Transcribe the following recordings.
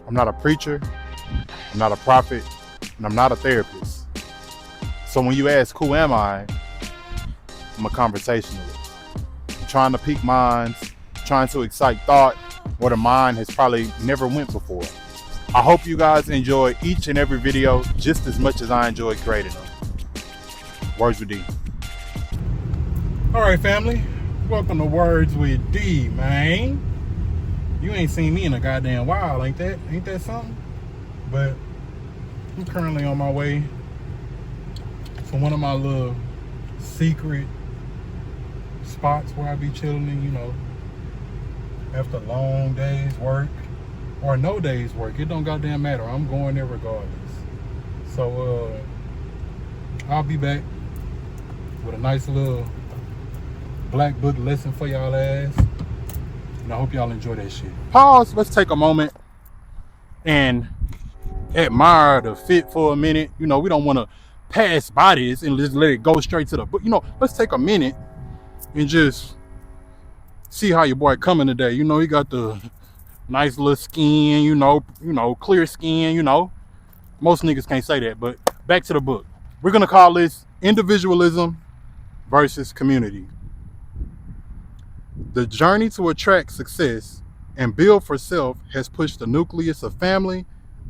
I'm not a preacher, I'm not a prophet, and I'm not a therapist. So when you ask who am I, I'm a conversationalist. I'm trying to pique minds, trying to excite thought where the mind has probably never went before. I hope you guys enjoy each and every video just as much as I enjoy creating them. Words with D. All right, family. Welcome to Words with D, man. You ain't seen me in a goddamn while, ain't that? Ain't that something? But I'm currently on my way to one of my little secret spots where I be chilling and, you know, after long days work or no days work, it don't goddamn matter. I'm going there regardless. So I'll be back with a nice little black book lesson for y'all ass. And I hope y'all enjoy that shit. Pause. Let's take a moment and admire the fit for a minute. You know, we don't want to pass by this and just let it go straight to the book. You know, let's take a minute and just see how your boy coming today. You know, he got the nice little skin, you know, clear skin, you know. Most niggas can't say that, but back to the book. We're going to call this Individualism versus Community. The journey to attract success and build for self has pushed the nucleus of family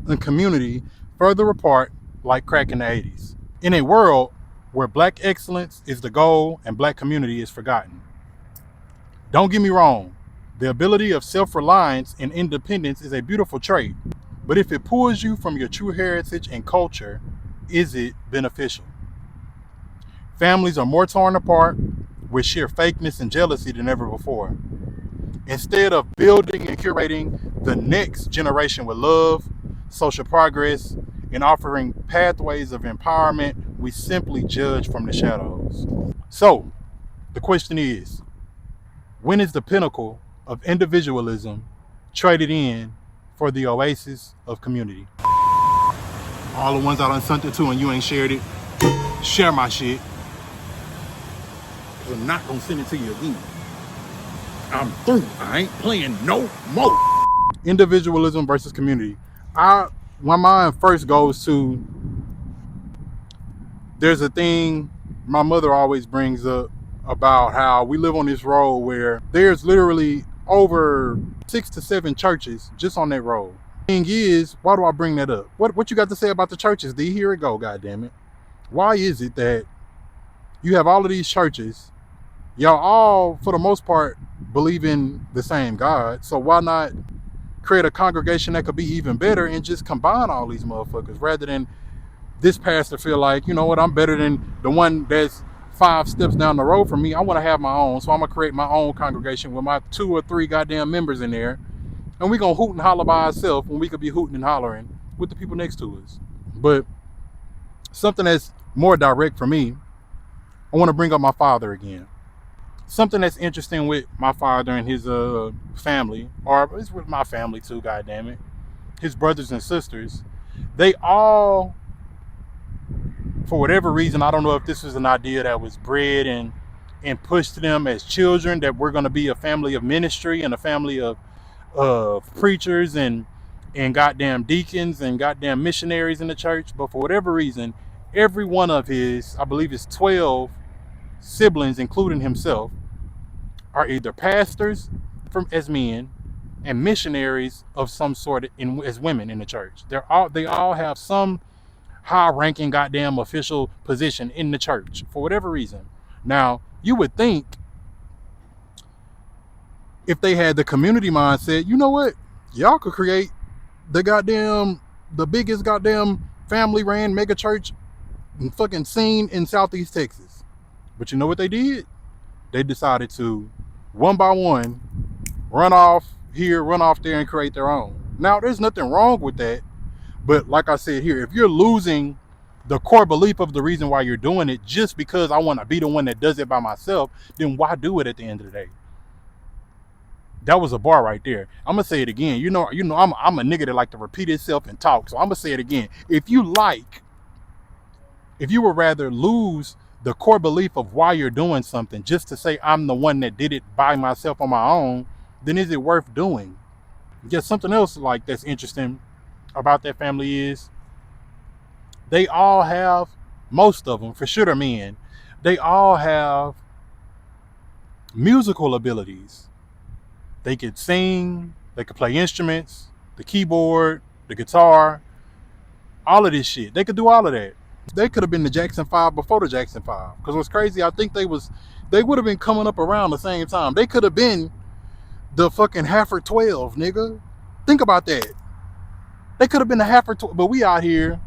and community further apart like crack in the 80s. In a world where black excellence is the goal and black community is forgotten. Don't get me wrong, the ability of self-reliance and independence is a beautiful trait, but if it pulls you from your true heritage and culture, is it beneficial? Families are more torn apart with sheer fakeness and jealousy than ever before. Instead of building and curating the next generation with love, social progress, and offering pathways of empowerment, we simply judge from the shadows. So, the question is, when is the pinnacle of individualism traded in for the oasis of community? All the ones I done sent it to and you ain't shared it, share my shit. I'm not gonna send it to you again. I'm through. I ain't playing no more. Individualism versus community. My mind first goes to, there's a thing my mother always brings up about how we live on this road where there's literally over 6 to 7 churches just on that road. Thing is, why do I bring that up? What you got to say about the churches, D? Here it go, goddammit. Why is it that you have all of these churches, y'all all, for the most part, believe in the same God, so why not create a congregation that could be even better and just combine all these motherfuckers rather than this pastor feel like, you know what, I'm better than the one that's 5 steps down the road from me. I want to have my own, so I'm gonna create my own congregation with my 2 or 3 goddamn members in there, and we gonna hoot and holler by ourselves when we could be hooting and hollering with the people next to us. But something that's more direct for me, I want to bring up my father again. Something that's interesting with my father and his family, or it's with my family too, goddammit, his brothers and sisters, they all, for whatever reason, I don't know if this was an idea that was bred and pushed to them as children, that we're going to be a family of ministry and a family of preachers and goddamn deacons and goddamn missionaries in the church. But for whatever reason, every one of his, I believe it's 12 siblings, including himself, are either pastors as men and missionaries of some sort as women in the church. They all have some high-ranking goddamn official position in the church for whatever reason. Now, you would think if they had the community mindset, you know what, y'all could create the biggest goddamn family-ran mega church fucking scene in Southeast Texas. But you know what they did? They decided to, one by one, run off here, run off there, and create their own. Now, there's nothing wrong with that. But like I said here, if you're losing the core belief of the reason why you're doing it just because I want to be the one that does it by myself, then why do it at the end of the day? That was a bar right there. I'm going to say it again. You know, I'm a nigga that like to repeat itself and talk. So I'm going to say it again. If you would rather lose the core belief of why you're doing something just to say I'm the one that did it by myself on my own, then is it worth doing? Just something else like that's interesting about that family is they all have, most of them, for sure they're men, they all have musical abilities. They could sing, they could play instruments, the keyboard, the guitar, all of this shit. They could do all of that. They could have been the Jackson 5 before the Jackson 5. Because what's crazy, I think they would have been coming up around the same time. They could have been the fucking Hafford 12, nigga. Think about that. They could have been the Hafford 12, but we out here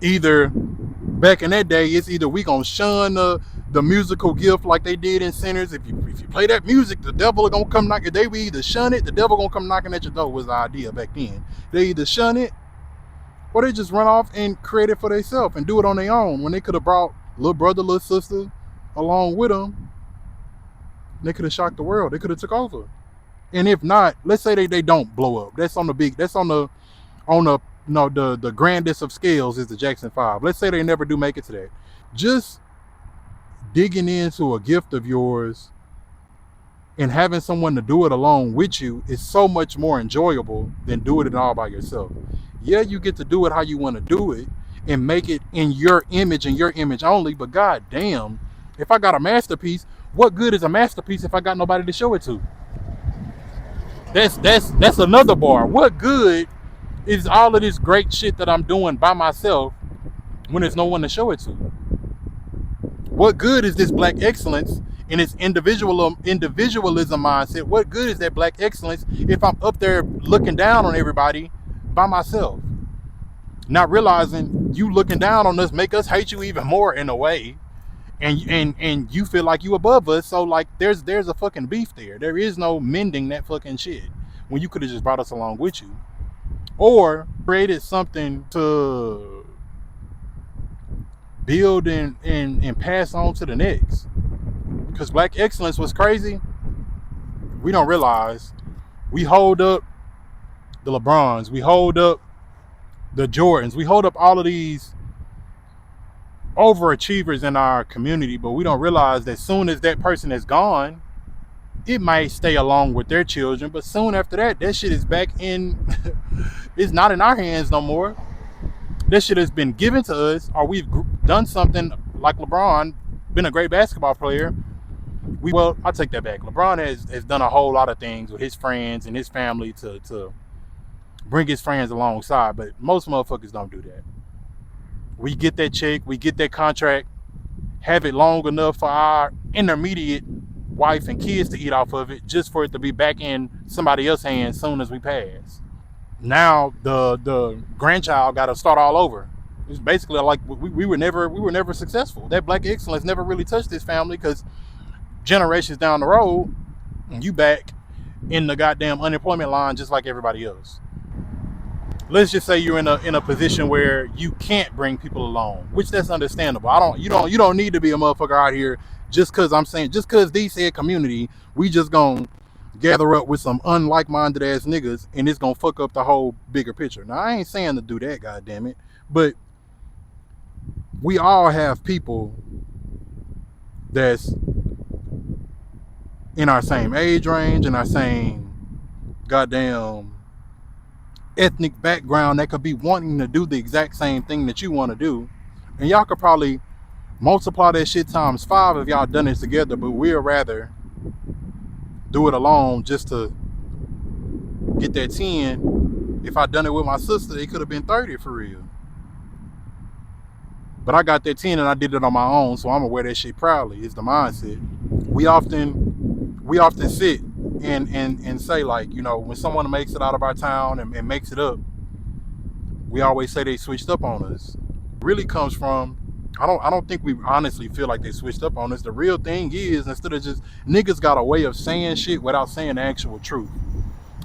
either back in that day, it's either we gonna shun the musical gift like they did in Sinners. If you play that music, the devil gonna come knocking. They we either shun it, the devil gonna come knocking at your door was the idea back then. They either shun it or they just run off and create it for themselves and do it on their own when they could have brought little brother, little sister along with them. They could have shocked the world. They could have took over. And if not, let's say they don't blow up. That's on the no, the grandest of scales is the Jackson 5. Let's say they never do make it to that. Just digging into a gift of yours and having someone to do it along with you is so much more enjoyable than doing it all by yourself. Yeah, you get to do it how you want to do it and make it in your image and your image only, but god damn, if I got a masterpiece, what good is a masterpiece if I got nobody to show it to? That's another bar. What good is all of this great shit that I'm doing by myself when there's no one to show it to? What good is this black excellence and its individualism mindset? What good is that black excellence if I'm up there looking down on everybody by myself? Not realizing you looking down on us make us hate you even more in a way. And you feel like you above us, so like there's a fucking beef there. There is no mending that fucking shit when you could have just brought us along with you. Or created something to build and pass on to the next. Because black excellence was crazy. We don't realize we hold up the LeBrons, we hold up the Jordans, we hold up all of these overachievers in our community, but we don't realize that soon as that person is gone, it might stay along with their children, but soon after that, that shit is back in, it's not in our hands no more. That shit has been given to us, or we've done something like LeBron, been a great basketball player. Well, I'll take that back. LeBron has done a whole lot of things with his friends and his family to bring his friends alongside, but most motherfuckers don't do that. We get that check, we get that contract, have it long enough for our intermediate wife and kids to eat off of it, just for it to be back in somebody else's hands soon as we pass. Now the grandchild got to start all over. It's basically like we were never successful. That black excellence never really touched this family, because generations down the road, you back in the goddamn unemployment line just like everybody else. Let's just say you're in a position where you can't bring people along, which that's understandable. You don't need to be a motherfucker out here just because these said community, we just gonna gather up with some unlike-minded ass niggas and it's gonna fuck up the whole bigger picture. Now I ain't saying to do that, goddammit, but we all have people that's in our same age range, in our same goddamn ethnic background, that could be wanting to do the exact same thing that you want to do, and y'all could probably multiply that shit times 5 if y'all done it together, but we'd rather do it alone just to get that 10. If I done it with my sister, it could have been 30 for real, but I got that 10 and I did it on my own, so I'm gonna wear that shit proudly. It's the mindset. We often sit and say, like, you know, when someone makes it out of our town and makes it up, we always say they switched up on us. It really comes from, I don't think we honestly feel like they switched up on us. The real thing is, instead of just, niggas got a way of saying shit without saying the actual truth.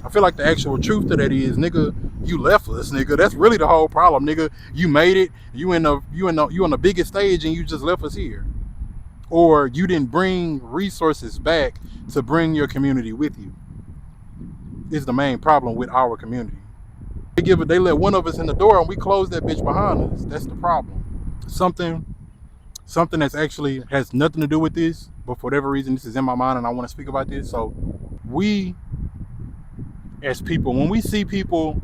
I feel like the actual truth to that is, nigga, you left us, nigga. That's really the whole problem, nigga. You made it, you on the biggest stage and you just left us here. Or you didn't bring resources back to bring your community with you. Is the main problem with our community. They let one of us in the door and we close that bitch behind us. That's the problem. Something that's actually has nothing to do with this, but for whatever reason this is in my mind and I want to speak about this. So we as people. When we see people,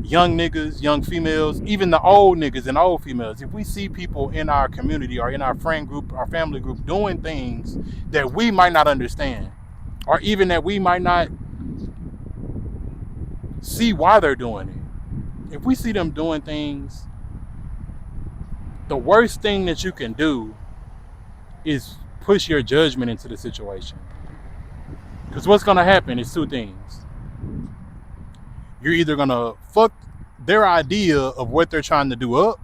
young niggas, young females, even the old niggas and old females, if we see people in our community or in our friend group, our family group doing things that we might not understand, or even that we might not see why they're doing it. If we see them doing things, the worst thing that you can do is push your judgment into the situation. Because what's going to happen is two things. You're either going to fuck their idea of what they're trying to do up,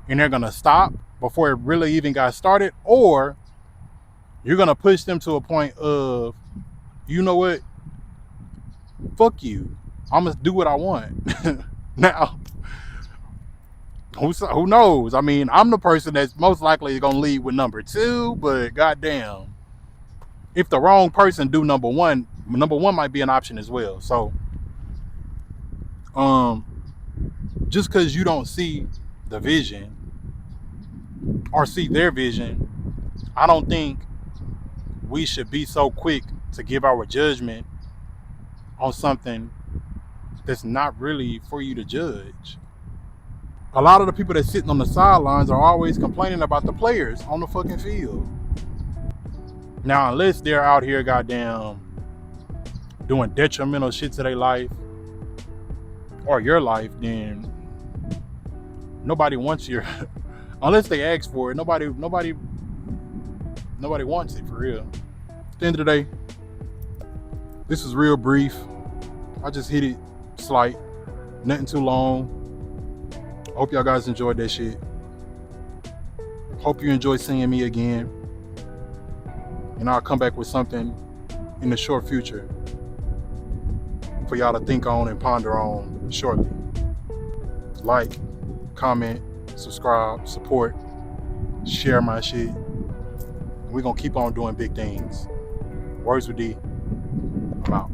and they're going to stop before it really even got started, or you're going to push them to a point of, you know what, fuck you, I'm going to do what I want. Now, who knows? I mean, I'm the person that's most likely going to lead with number two, but goddamn, if the wrong person do number one might be an option as well. So, just because you don't see the vision or see their vision, I don't think we should be so quick to give our judgment on something that's not really for you to judge. A lot of the people that's sitting on the sidelines are always complaining about the players on the fucking field. Now, unless they're out here goddamn doing detrimental shit to their life or your life, then nobody wants your unless they ask for it, nobody wants it, for real. At the end of the day, this is real brief. I just hit it slight, nothing too long. Hope y'all guys enjoyed that shit. Hope you enjoy seeing me again. And I'll come back with something in the short future for y'all to think on and ponder on shortly. Like, comment, subscribe, support, share my shit. We're gonna keep on doing big things. Words with D. I'm out.